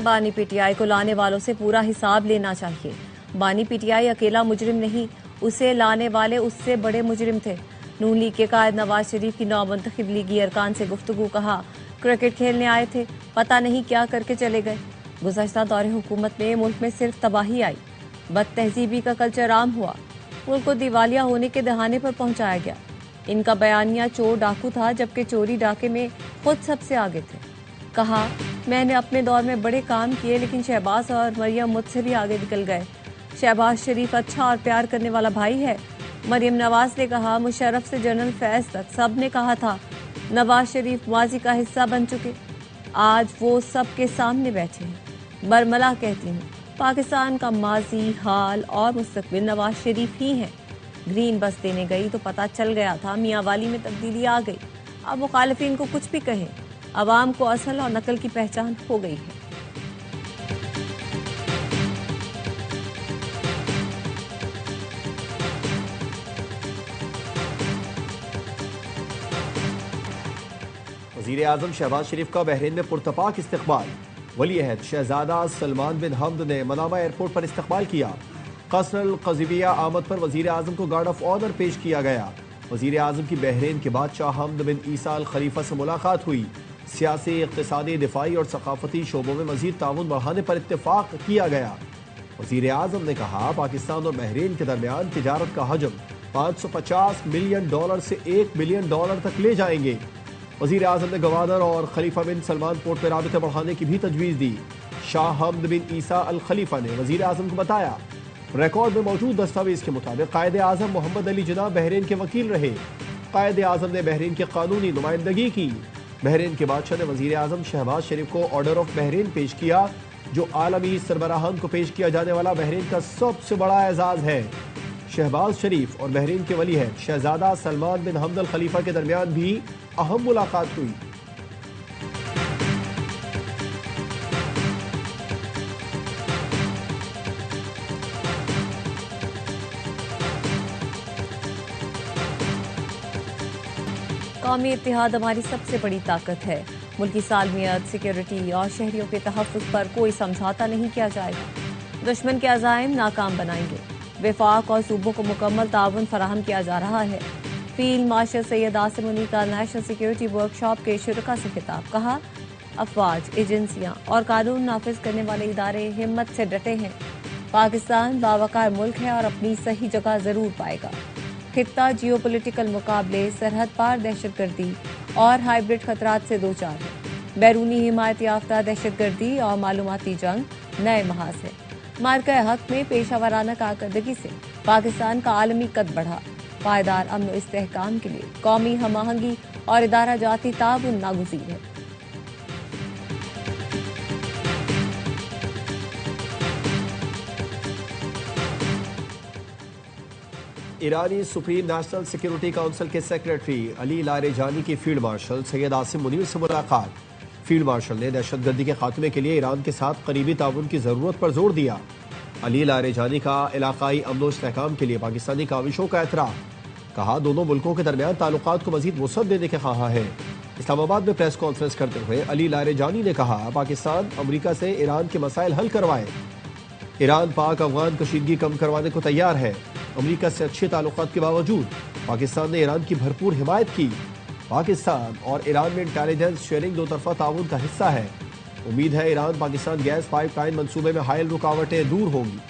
बानी पीटीआई को लाने वालों से पूरा हिसाब लेना चाहिए। बानी पीटीआई अकेला मुजरिम नहीं, उसे लाने वाले उससे बड़े मुजरिम थे। नून लीग के कायद नवाज शरीफ की नौमुंतखब लीगी अरकान से गुफ्तगू, कहा क्रिकेट खेलने आए थे, पता नहीं क्या करके चले गए। गुज़श्ता दौरे हुकूमत में मुल्क में सिर्फ तबाही आई, बद तहजीबी का कल्चर आम हुआ, मुल्क को दिवालिया होने के दहाने पर पहुंचाया गया। इनका बयानिया चोर डाकू था, जबकि चोरी डाके में खुद सबसे आगे थे। कहा मैंने अपने दौर में बड़े काम किए, लेकिन शहबाज और मरियम मुझसे भी आगे निकल गए। शहबाज शरीफ अच्छा और प्यार करने वाला भाई है। मरियम नवाज ने कहा मुशर्रफ से जनरल फैज तक सब ने कहा था नवाज शरीफ माजी का हिस्सा बन चुके, आज वो सबके सामने बैठे हैं। बरमला कहती हूँ पाकिस्तान का माजी, हाल और मुस्तकबिल नवाज शरीफ ही हैं। ग्रीन बस देने गई तो पता चल गया था मियाँ वाली में तब्दीली आ गई। अब मुखालिफिन को कुछ भी कहें, अवाम को असल और नकल की पहचान हो गई है। वज़ीर आज़म शहबाज शरीफ का बहरीन में पुरतपाक इस्तकबाल। वली अहद शहजादा सलमान बिन हमद ने मनामा एयरपोर्ट पर इस्तकबाल किया। कसरल क़ज़विया आमद पर वज़ीर आज़म को गार्ड ऑफ ऑनर पेश किया गया। वज़ीर आज़म की बहरीन के बादशाह हमद बिन ईसा अल खलीफा से मुलाकात हुई। सियासी, इक़्तिसादी, दिफाई और सकाफती शोबों में मज़ीद ताउन बढ़ाने पर इत्तेफाक किया गया। वज़ीर आज़म ने कहा पाकिस्तान और बहरीन के दरमियान तिजारत का हजम $550 मिलियन से $1 बिलियन तक ले जाएंगे। वज़ीर आज़म ने गवर्नर और खलीफा बिन सलमान पोर्ट पर राबिते बढ़ाने की भी तजवीज़ दी। शाह हमद बिन ईसा अल खलीफा ने वज़ीर आज़म को बताया रिकॉर्ड में मौजूद दस्तावेज के मुताबिक कायदे आज़म मोहम्मद अली जिन्ना बहरीन के वकील रहे। कायदे आज़म ने बहरीन की कानूनी नुमाइंदगी की। बहरीन के बादशाह ने वज़ीर आज़म शहबाज शरीफ को ऑर्डर ऑफ बहरीन पेश किया, जो आलमी सरबराहान को पेश किया जाने वाला बहरीन का सबसे बड़ा एजाज़ है। शहबाज शरीफ और बहरीन के वली है शहजादा सलमान बिन हमद अल खलीफा के दरमियान भी अहम मुलाकात हुई। कौमी इत्तेहाद हमारी सबसे बड़ी ताकत है। मुल्की सालमियत, सिक्योरिटी और शहरियों के तहफ़्फ़ुज़ पर कोई समझौता नहीं किया जाएगा। दुश्मन के अज़ाइम नाकाम बनाएंगे। वफाक और सूबों को मुकम्मल ताउन फराहम किया जा रहा है। फील्ड मार्शल सैयद आसिम मुनी का नेशनल सिक्योरिटी वर्कशॉप के शुरका से खिताब, कहा अफवाज, एजेंसियाँ और कानून नाफिज करने वाले इदारे हिम्मत से डटे हैं। पाकिस्तान बावकार मुल्क है और अपनी सही जगह ज़रूर पाएगा। खित्ता जियोपॉलिटिकल मुकाबले, सरहद पार दहशतगर्दी और हाइब्रिड खतरात से दो चार है। बैरूनी हिमायत याफ्ता दहशतगर्दी और मालूमाती जंग नए महाज है। मार्का हक में पेशावराना कारकर्दगी से पाकिस्तान का आलमी कद बढ़ा। पायदार अमन और इस्तेहकाम के लिए कौमी हम आहंगी और इदारा जाती ताउन नागुज़ीर है। ईरानी सुप्रीम नेशनल सिक्योरिटी काउंसिल के सेक्रेटरी अली लारेजानी की फील्ड मार्शल सैयद आसिम मुनीर से मुलाकात। फील्ड मार्शल ने दहशतगर्दी के खात्मे के लिए ईरान के साथ करीबी ताउन की ज़रूरत पर जोर दिया। अली लारेजानी का इलाकाई अमन और इस्तेहकाम के लिए पाकिस्तानी काविशों का एतराफ़, कहा दोनों मुल्कों के दरमियान ताल्लुकात को मजीद वसअत देने के ख्वाह है। इस्लामाबाद में प्रेस कॉन्फ्रेंस करते हुए अली लारेजानी ने कहा पाकिस्तान अमरीका से ईरान के मसाइल हल करवाए। ईरान पाक अफगान कशीदगी कम करवाने को तैयार है। अमरीका से अच्छे ताल्लुकात के बावजूद पाकिस्तान ने ईरान की भरपूर हिमायत की। पाकिस्तान और ईरान में इंटेलिजेंस शेयरिंग दो तरफा ताउन का हिस्सा है। उम्मीद है ईरान पाकिस्तान गैस पाइपलाइन मंसूबे में हायल रुकावटें दूर होंगी।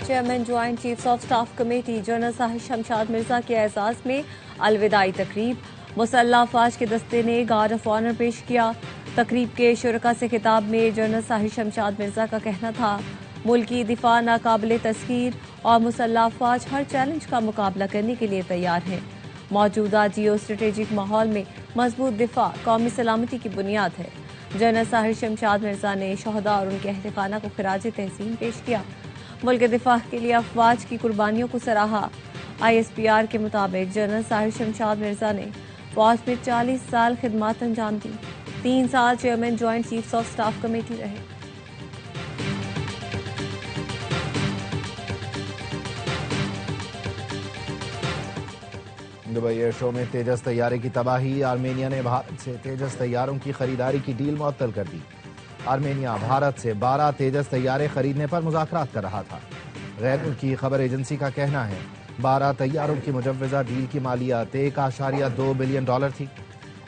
Chairman joint chiefs of staff committee general Sahib Shamshad Mirza के एजाज में अलविदाई तकरीब। मुसल्लह अफवाज के दस्ते ने गार्ड ऑफ ऑनर पेश किया। तकरीब के शुरका से खिताब में जनरल साहिब शमशाद मिर्जा का कहना था मुल्की दिफा नाकाबिले तस्खीर और मुसल्लह अफवाज हर चैलेंज का मुकाबला करने के लिए तैयार हैं। मौजूदा जियो स्ट्रेटेजिक माहौल में मजबूत दिफा कौमी सलामती की बुनियाद है। जनरल साहिब शमशाद मिर्जा ने शहदा और उनके अहल खाना को खिराज तहसीन पेश किया। मुल्क के दिफा के लिए अफवाज की कुर्बानियों को सराहा। ISPR के मुताबिक जनरल साहिब शमशाद मिर्जा ने फौज में 40 साल खिदमत अंजाम दी। 3 साल chairman joint chiefs of staff committee रहे। दुबई एयर शो में तेजस तैयारे की तबाही। आर्मेनिया ने भारत से तेजस तैयारों की खरीदारी की डील मुअत्तल कर दी। आर्मेनिया भारत से 12 तेजस तैयारे खरीदने पर मुज़ाकरात कर रहा था। गैर मुल्की खबर एजेंसी का कहना है 12 तैयारों की मुजव्वजा डील की मालियात $1.2 बिलियन थी।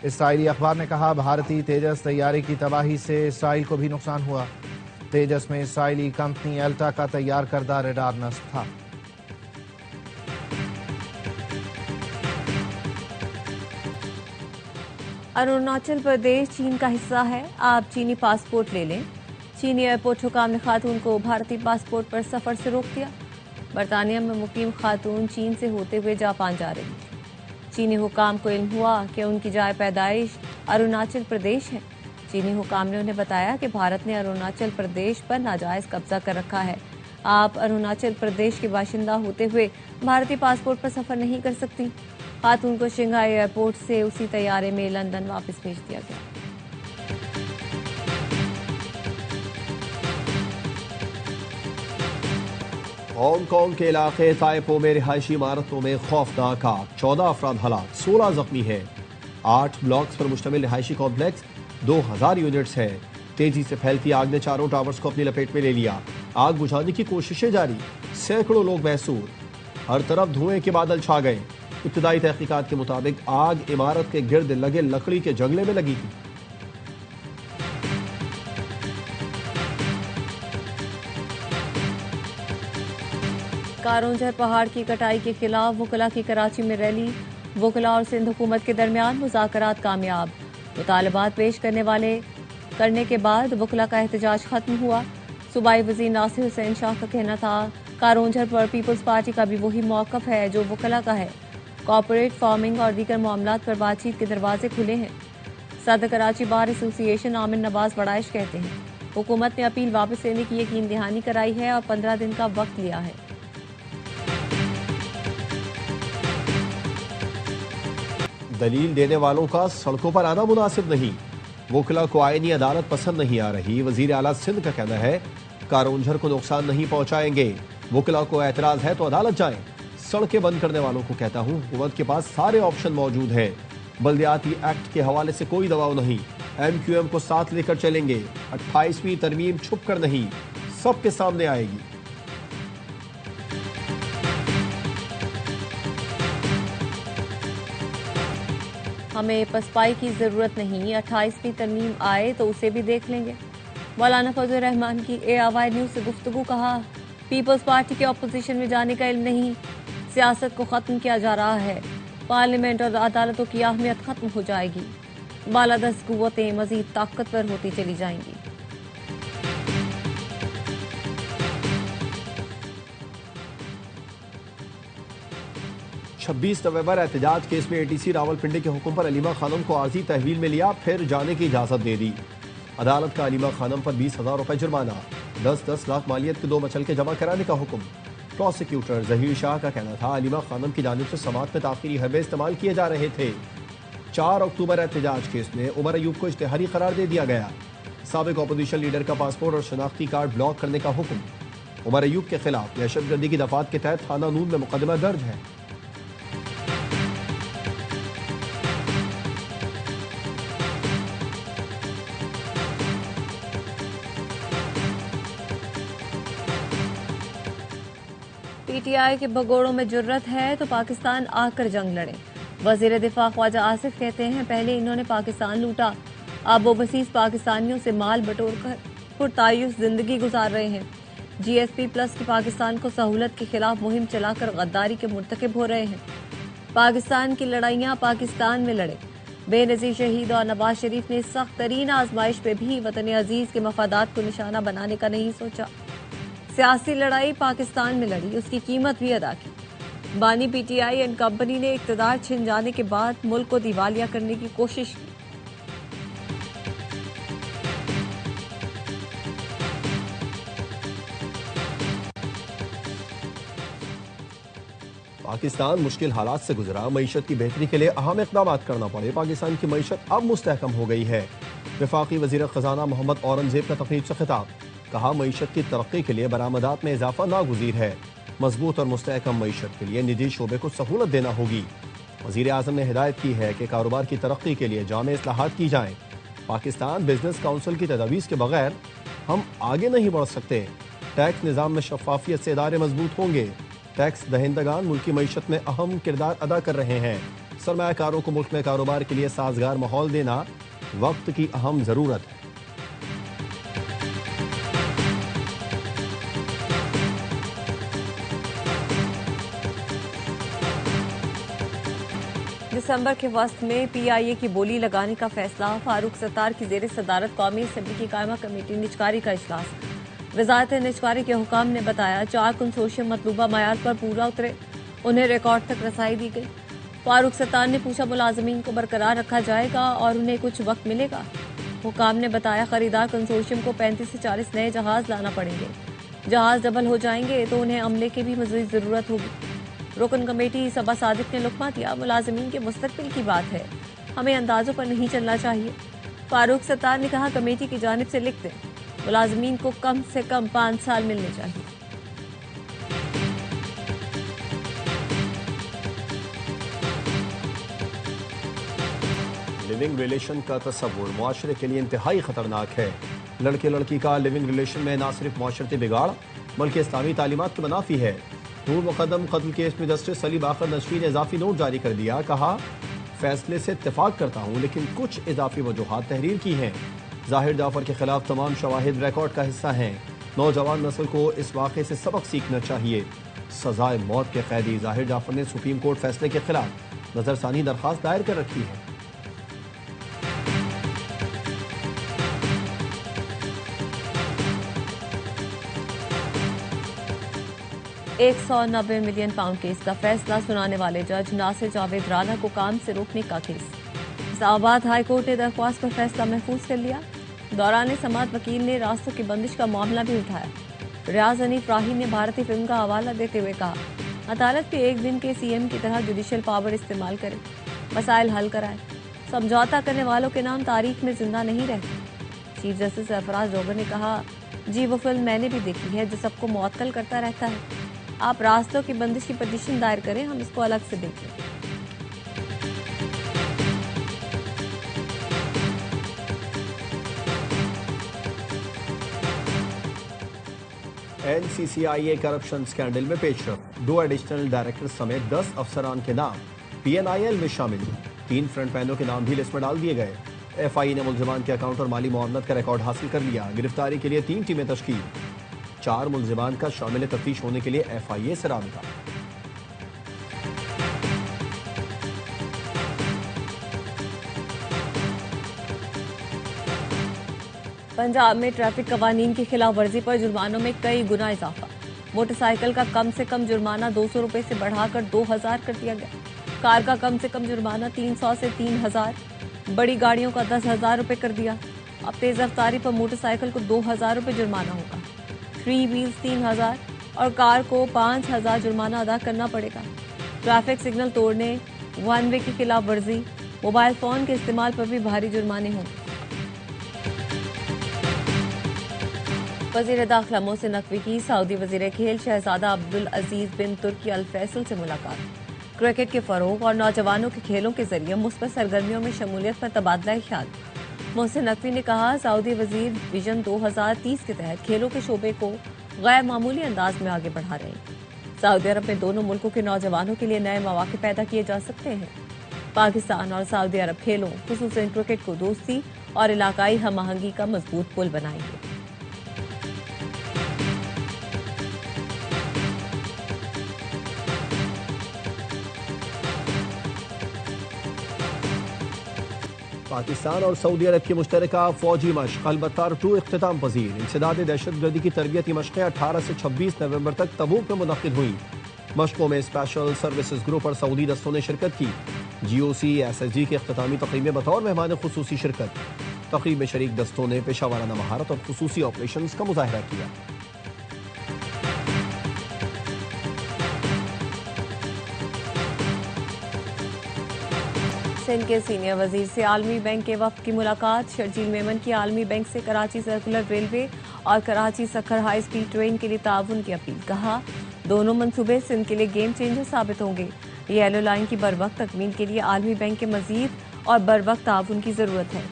इसराइली अखबार ने कहा भारतीय तेजस तैयारे की तबाही से इसराइल को भी नुकसान हुआ। तेजस में इसराइली कंपनी एल्टा का तैयार करदा रडार नस्ब था। अरुणाचल प्रदेश चीन का हिस्सा है, आप चीनी पासपोर्ट ले लें। चीनी एयरपोर्ट हुकाम ने खातून को भारतीय पासपोर्ट पर सफर से रोक दिया। बरतानिया में मुकीम खातून चीन से होते हुए जापान जा रही थी। चीनी हुकाम को इल्म हुआ कि उनकी जाए पैदाइश अरुणाचल प्रदेश है। चीनी हुकाम ने उन्हें बताया कि भारत ने अरुणाचल प्रदेश पर नाजायज कब्जा कर रखा है। आप अरुणाचल प्रदेश के बाशिंदा होते हुए भारतीय पासपोर्ट पर सफर नहीं कर सकती। खातून को शंघाई एयरपोर्ट से उसी तैयारे में लंदन वापस भेज दिया गया। हांगकांग के इलाके ताइपो में रिहायशी इमारतों में खौफनाक आग, 14 अफराद हलाक, 16 जख्मी हैं। 8 ब्लॉक्स पर मुश्तमिल रिहायशी कॉम्प्लेक्स, 2000 यूनिट्स है। तेजी से फैलती आग ने चारों टावर्स को अपनी लपेट में ले लिया। आग बुझाने की कोशिशें जारी, सैकड़ों लोग महसूर। हर तरफ धुएं के बादल छा गए। इब्तदाई तहकीकात के मुताबिक आग इमारत के गिर्द लगे लकड़ी के जंगले में लगी थी। कारोंझर पहाड़ की कटाई के खिलाफ वकला की कराची में रैली। वकला और सिंध हुकूमत के दरमियान मुज़ाकरात कामयाब। मुतालबात पेश करने के बाद वकला का एहतजाज खत्म हुआ। सूबाई वज़ीर नासिर हुसैन शाह का कहना था कारोंझर पर पीपल्स पार्टी का भी वही मौक़िफ़ है जो वकला का है। कॉर्पोरेट फार्मिंग और दीगर मामलात पर बातचीत के दरवाजे खुले हैं। सदर कराची बार एसोसिएशन आमिर नवाज बड़ाइश कहते हैं हुकूमत ने अपील वापस लेने की यकीन दहानी कराई है और 15 दिन का वक्त लिया है। दलील देने वालों का सड़कों पर आना मुनासिब नहीं। वकला को आईनी अदालत पसंद नहीं आ रही। वजीर आला सिंध का कहना है कारोंझर को नुकसान नहीं पहुंचाएंगे। वकला को एतराज है तो अदालत जाएं। सड़कें बंद करने वालों को कहता हूं हुकूमत के पास सारे ऑप्शन मौजूद हैं। बल्दियाती एक्ट के हवाले से कोई दबाव नहीं। MQM को साथ लेकर चलेंगे। 28वीं तरमीम छुप कर नहीं, सबके सामने आएगी। हमें पसपाई की जरूरत नहीं, 28वीं तरमीम आए तो उसे भी देख लेंगे। मौलाना फजल रहमान की ARY न्यूज से गुफ्तगू। कहा पीपल्स पार्टी के अपोजिशन में जाने का इल्म नहीं, सियासत को खत्म किया जा रहा है। पार्लियामेंट और अदालतों की अहमियत खत्म हो जाएगी। बालादस्त कुव्वतें मजीद ताकतवर होती चली जाएंगी। छब्बीस नवंबर एहतजाज केस में ATC रावलपिंडी के हुक्म पर अलीमा खानम को आर्जी तहवील में लिया, फिर जाने की इजाजत दे दी। अदालत का अलीमा खानम पर 20,000 रुपए जुर्माना, 10-10 लाख मालियत के 2 मचलके जमा कराने का हुक्म। प्रोसिक्यूटर जहीर शाह का कहना था अलीमा खानम की जानिब से समात में ताखीरी हरबे इस्तेमाल किए जा रहे थे। 4 अक्टूबर एहतजाज केस में उमर अयूब को इश्तिहारी करार दे दिया गया। साबिक अपोजिशन लीडर का पासपोर्ट और शनाख्ती कार्ड ब्लॉक करने का हुक्म। उमर अयूब के खिलाफ दहशतगर्दी की दफात के तहत थाना नून में मुकदमा दर्ज है। PTI के भगोड़ों में जुर्रत है तो पाकिस्तान आकर जंग लड़े। वजीर दिफा ख्वाजा आसिफ कहते हैं पहले इन्होंने पाकिस्तान लूटा, अब ओवरसीज पाकिस्तानियों से माल बटोर कर पुरतायुस जिंदगी गुजार रहे हैं। GSP प्लस की पाकिस्तान को सहूलत के खिलाफ मुहिम चलाकर गद्दारी के मुर्तकिब हो रहे हैं। पाकिस्तान की लड़ाइयाँ पाकिस्तान में लड़े। बेनजीर शहीद और नवाज शरीफ ने सख्त तरीन आजमाइश पे भी वतन अजीज के मफादात को निशाना बनाने का नहीं सोचा। सियासी लड़ाई पाकिस्तान में लड़ी, उसकी कीमत भी अदा की। बानी PTI एंड कंपनी ने इक्तदार छिन जाने के बाद मुल्क को दिवालिया करने की कोशिश की। पाकिस्तान मुश्किल हालात से गुजरा, मईशत की बेहतरी के लिए अहम इक़दाम करना पड़े। पाकिस्तान की मईशत अब मुस्तहकम हो गई है। वफाकी वज़ीर ख़जाना मोहम्मद औरंगजेब का तकरीब से खिताब। कहा मईशत की तरक्की के लिए बरामदात में इजाफा नागुज़ीर है। मजबूत और मुस्तहकम मईशत के लिए निजी शोबे को सहूलत देना होगी। वज़ीर आज़म ने हिदायत की है कि कारोबार की तरक्की के लिए जामे इस्लाहात की जाएं। पाकिस्तान बिजनेस काउंसिल की तजवीज़ के बगैर हम आगे नहीं बढ़ सकते। टैक्स निज़ाम में शफाफियत से इदारे मजबूत होंगे। टैक्स दहिंदगान मुल्क की मईशत में अहम किरदार अदा कर रहे हैं। सरमायाकारों को मुल्क में कारोबार के लिए साजगार माहौल देना वक्त की अहम ज़रूरत है। दिसंबर के वस्त में PIA की बोली लगाने का फैसला। फारूक सत्तार की जेर सदारत कौमी असम्बली की कायमा कमेटी निजकारी का इजलास। वजारत निजकारी के हुकाम ने बताया 4 कंसोर्शियम मतलूबा मयार पर पूरा उतरे, उन्हें रिकॉर्ड तक रसाई दी गई। फारूक सत्तार ने पूछा मुलाजमीन को बरकरार रखा जाएगा और उन्हें कुछ वक्त मिलेगा। हुकाम ने बताया खरीदार कंसोर्शियम को 35 से 40 नए जहाज लाना पड़ेंगे। जहाज डबल हो जाएंगे तो उन्हें अमले की भी मजीद जरूरत होगी। रुकन कमेटी सबा सादिक ने लुकमा दिया, मुलाजमीन के मुस्तकबिल की बात है, हमें अंदाजों पर नहीं चलना चाहिए। फारूक सत्तार ने कहा कमेटी की जानिब से लिख दें, मुलाजमीन को कम से कम 5 साल मिलने चाहिए। लिविंग रिलेशन का तस्वुर मुआशरे के लिए इंतहाई खतरनाक है। लड़के लड़की का लिविंग रिलेशन में न सिर्फ मुआशरती बिगाड़ बल्कि इस्लामी तालीमात के मुनाफी है। नूर मुकदम कत्ल केस में जस्टिस सली बाकर नशवी ने इजाफी नोट जारी कर दिया। कहा फैसले से इत्तेफाक करता हूँ लेकिन कुछ इजाफी वजूहात तहरीर की हैं। जाहिर जाफर के खिलाफ तमाम शवाहिद रिकॉर्ड का हिस्सा हैं। नौजवान नस्ल को इस वाक़े से सबक सीखना चाहिए। सजाए मौत के कैदी जाहिर जाफर ने सुप्रीम कोर्ट फैसले के खिलाफ नजरसानी दरख्वास्त दायर कर रखी है। £190 मिलियन केस का फैसला सुनाने वाले जज नासिर जावेद राना को काम से रोकने का केस। इस्लामाबाद हाई कोर्ट ने दरख्वास्त पर फैसला महफूज कर लिया। दौरान समात वकील ने रास्तों की बंदिश का मामला भी उठाया। रियाज हनीफ राही ने भारतीय फिल्म का हवाला देते हुए कहा अदालत भी एक दिन के CM की तरह जुडिशल पावर इस्तेमाल करे, मसाइल हल कराए। समझौता करने वालों के नाम तारीख में जिंदा नहीं रहते। चीफ जस्टिस सरफराज डोगर ने कहा जी वो फिल्म मैंने भी देखी है जो सबको मुअत्तल करता रहता है। आप रास्तों की बंदिश की पिटीशन दायर करें, हम इसको अलग से देखें। NCCIA करप्शन स्कैंडल में पेशरफ। 2 एडिशनल डायरेक्टर समेत 10 अफसरान के नाम PNIL में शामिल। 3 फ्रंटमैनों के नाम भी लिस्ट में डाल दिए गए। FI ने मुल्जिमान के अकाउंट और माली मुआवनत का रिकॉर्ड हासिल कर लिया। गिरफ्तारी के लिए 3 टीमें तश्कील। 4 मुल्जिमान का शामिल तफ्तीश होने के लिए FIA से राबिता। पंजाब में ट्रैफिक कवानीन की खिलाफ वर्जी पर जुर्मानों में कई गुना इजाफा। मोटरसाइकिल का कम से कम जुर्माना 200 रुपए से बढ़ाकर 2000 कर दिया गया। कार का कम से कम जुर्माना 300 से 3000, बड़ी गाड़ियों का 10,000 रुपए कर दिया। अब तेज रफ्तारी पर मोटरसाइकिल को 2000 रुपए जुर्माना होगा। 3 व्हील्स 3000 और कार को 5000 जुर्माना अदा करना पड़ेगा। ट्रैफिक सिग्नल तोड़ने, 1 वे की खिलाफ वर्जी, मोबाइल फोन के इस्तेमाल पर भी भारी जुर्माने होंगे। वजीर दाखिला मोहसिन नकवी की सऊदी वजीर खेल शहजादा अब्दुल अजीज बिन तुर्की अल फैसल से मुलाकात। क्रिकेट के फरोग और नौजवानों के खेलों के जरिए मुस्बत सरगर्मियों में शमूलियत पर तबादला ख्याल। मोहसिन नकवी ने कहा सऊदी वजीर विजन 2030 के तहत खेलों के शोबे को गैर मामूली अंदाज में आगे बढ़ा रहे हैं। सऊदी अरब में दोनों मुल्कों के नौजवानों के लिए नए मौके पैदा किए जा सकते हैं। पाकिस्तान और सऊदी अरब खेलों खुसूसन क्रिकेट को दोस्ती और इलाकाई हम आहंगी का मजबूत पुल बनाएंगे। पाकिस्तान और सऊदी अरब की मुश्तरका फौजी मशक अलबत्ता 2 इख्तिताम पजीर। इंसदाद दहशतगर्दी की तरबियती मशक़ें 18 से 26 नवंबर तक तबूक में मुनक़िद हुई। मशकों में स्पेशल सर्विसेज ग्रुप और सऊदी दस्तों ने शिरकत की। GOC SSG की इख्तितामी तक़रीब में बतौर मेहमान खुसूसी शिरकत। तक़रीब में शरीक दस्तों ने पेशावराना महारत और खुसूसी ऑपरेशन का मुजाहरा किया। सिंध के सीनियर वजीर से आलमी बैंक के वफ्द की मुलाकात। शर्जील मेमन की आलमी बैंक से कराची सर्कुलर रेलवे और Karachi Sukkur high speed train के लिए ताउन की अपील। कहा दोनों मंसूबे सिंध के लिए गेम चेंजर साबित होंगे। ये येलो लाइन की बरवक्त तकमील के लिए आलमी बैंक के मजीद और बरवक्त ताउन की जरूरत है।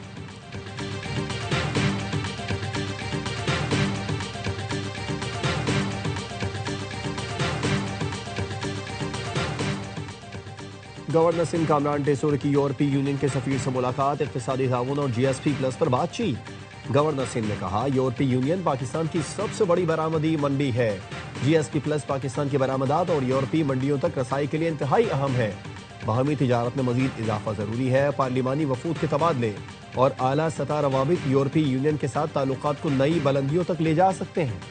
गवर्नर सिंध कामरान टेसोर की यूरोपीय यूनियन के सफीर से मुलाकात, इक्तिसादी ताउन और GSP प्लस पर बातचीत। गवर्नर सिंध ने कहा, यूरोपीय यूनियन पाकिस्तान की सबसे बड़ी बरामदी मंडी है। GSP प्लस पाकिस्तान की बरामदात और यूरोपीय मंडियों तक रसाई के लिए इंतहाई अहम है। बाहमी तिजारत में मजीद इजाफा जरूरी है। पार्लिमानी वफूद के तबादले और आला सतह रवाबित यूरोपीय यूनियन के साथ ताल्लुकात को नई बुलंदियों तक ले जा सकते हैं।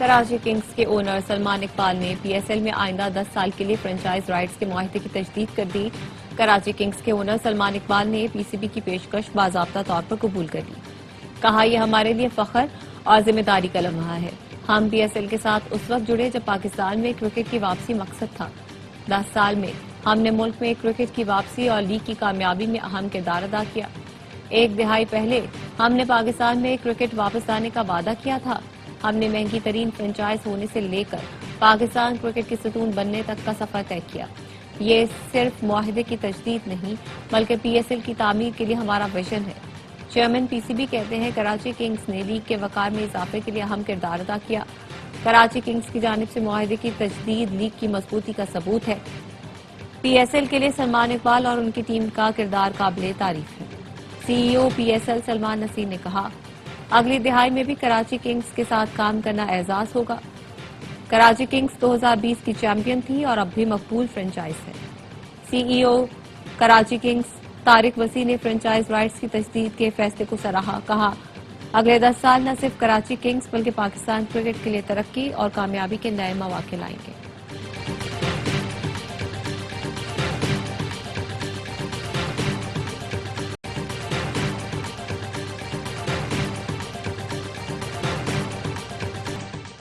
कराची किंग्स के ओनर सलमान इकबाल ने PSL में आइंदा 10 साल के लिए फ्रेंचाइज राइट्स के मुआहदे की तजदीद कर दी। कराची किंग्स के ओनर सलमान इकबाल ने PCB की पेशकश बाज़ाब्ता तौर पर कबूल कर ली। कहा, यह हमारे लिए फख्र और जिम्मेदारी का लम्हा है। हम PSL के साथ उस वक्त जुड़े जब पाकिस्तान में क्रिकेट की वापसी मकसद था। 10 साल में हमने मुल्क में क्रिकेट की वापसी और लीग की कामयाबी में अहम किरदार अदा किया। एक दिहाई पहले हमने पाकिस्तान में क्रिकेट वापस आने का वादा किया था। हमने महंगी तरीन फ्रेंचाइज होने से लेकर पाकिस्तान क्रिकेट की सतून बनने तक का सफर तय किया। ये सिर्फ मुआहदे की तजदीद नहीं बल्कि PSL की तामीर के लिए हमारा विजन है। चेयरमैन PCB कहते हैं, कराची किंग्स ने लीग के वकार में इजाफे के लिए अहम किरदार अदा किया। कराची किंग्स की जानिब से मुआहदे की तजदीद लीग की मजबूती का सबूत है। PSL के लिए सलमान इकबाल और उनकी टीम का किरदार काबिल तारीफ है। CEO PSL सलमान नसीर ने कहा, अगली दिहाई में भी कराची किंग्स के साथ काम करना एजाज होगा। कराची किंग्स 2020 की चैंपियन थी और अब भी मकबूल फ्रेंचाइज है। CEO कराची किंग्स तारिक वसी ने फ्रेंचाइज राइट्स की तजदीद के फैसले को सराहा। कहा, अगले 10 साल न सिर्फ कराची किंग्स बल्कि पाकिस्तान क्रिकेट के लिए तरक्की और कामयाबी के नए मौके लाएंगे।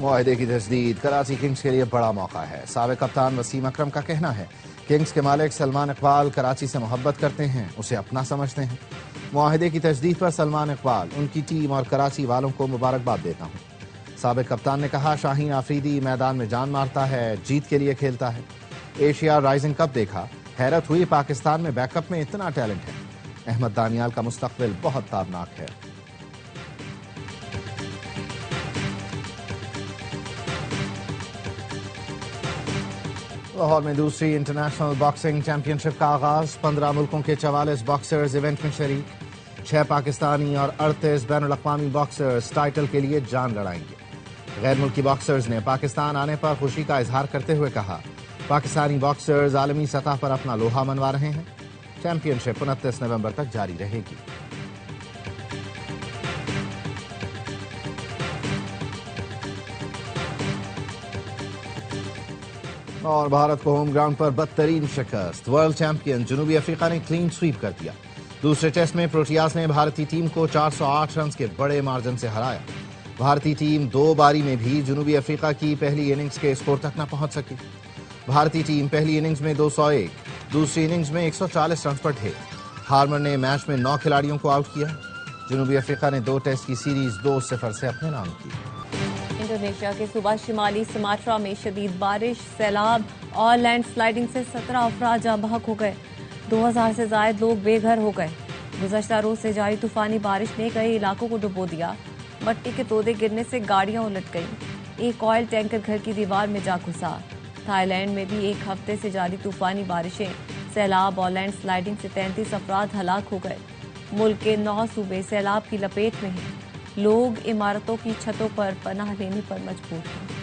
मुआहदे की तजदीद कराची किंग्स के लिए बड़ा मौका है। साबिक कप्तान वसीम अकरम का कहना है, किंग्स के मालिक सलमान इकबाल कराची से मोहब्बत करते हैं, उसे अपना समझते हैं। मुआहदे की तजदीद पर सलमान इकबाल, उनकी टीम और कराची वालों को मुबारकबाद देता हूँ। साबिक कप्तान ने कहा, शाहीन आफरीदी मैदान में जान मारता है, जीत के लिए खेलता है। एशिया राइजिंग कप देखा, हैरत हुई पाकिस्तान में बैकअप में इतना टैलेंट है। अहमद दानियाल का मुस्तकबिल बहुत ताबनाक है। लाहौर में दूसरी इंटरनेशनल बॉक्सिंग चैंपियनशिप का आगाज। 15 मुल्कों के 44 बॉक्सर्स इवेंट में शरीक। 6 पाकिस्तानी और 38 बैनुल-अक़वामी बॉक्सर्स टाइटल के लिए जान लड़ाएंगे। गैर मुल्की बॉक्सर्स ने पाकिस्तान आने पर खुशी का इजहार करते हुए कहा, पाकिस्तानी बॉक्सर्स आलमी सतह पर अपना लोहा मनवा रहे हैं। चैंपियनशिप 29 नवंबर तक जारी रहेगी। और भारत को होम ग्राउंड पर बदतरीन शिकस्त। वर्ल्ड चैंपियन जनूबी अफ्रीका ने क्लीन स्वीप कर दिया। दूसरे टेस्ट में प्रोटियाज ने भारतीय टीम को 408 रन के बड़े मार्जिन से हराया। भारतीय टीम 2 बारी में भी जनूबी अफ्रीका की पहली इनिंग्स के स्कोर तक न पहुंच सकी। भारतीय टीम पहली इनिंग्स में 201, दूसरी इनिंग्स में 140 रन पर ढे। हार्मर ने मैच में 9 खिलाड़ियों को आउट किया। जनूबी अफ्रीका ने 2 टेस्ट की सीरीज 2-0 से अपने नाम की। इंडोनेशिया के सूबा शिमाली सुमात्रा में शदीद बारिश, सैलाब और लैंडस्लाइडिंग से 17 अफराद जाँ बहक हो गए। 2000 से ज्यादा लोग बेघर हो गए। गुज़श्ता रोज से जारी तूफानी बारिश ने कई इलाकों को डुबो दिया। मट्टी के तोदे गिरने से गाड़ियां उलट गईं। एक ऑयल टैंकर घर की दीवार में जा घुसा। थाईलैंड में भी एक हफ्ते से जारी तूफानी बारिशें, सैलाब और लैंडस्लाइडिंग से 33 अफराद हलाक हो गए। मुल्क के 9 सूबे सैलाब की लपेट में हैं। लोग इमारतों की छतों पर पनाह लेने पर मजबूर हैं।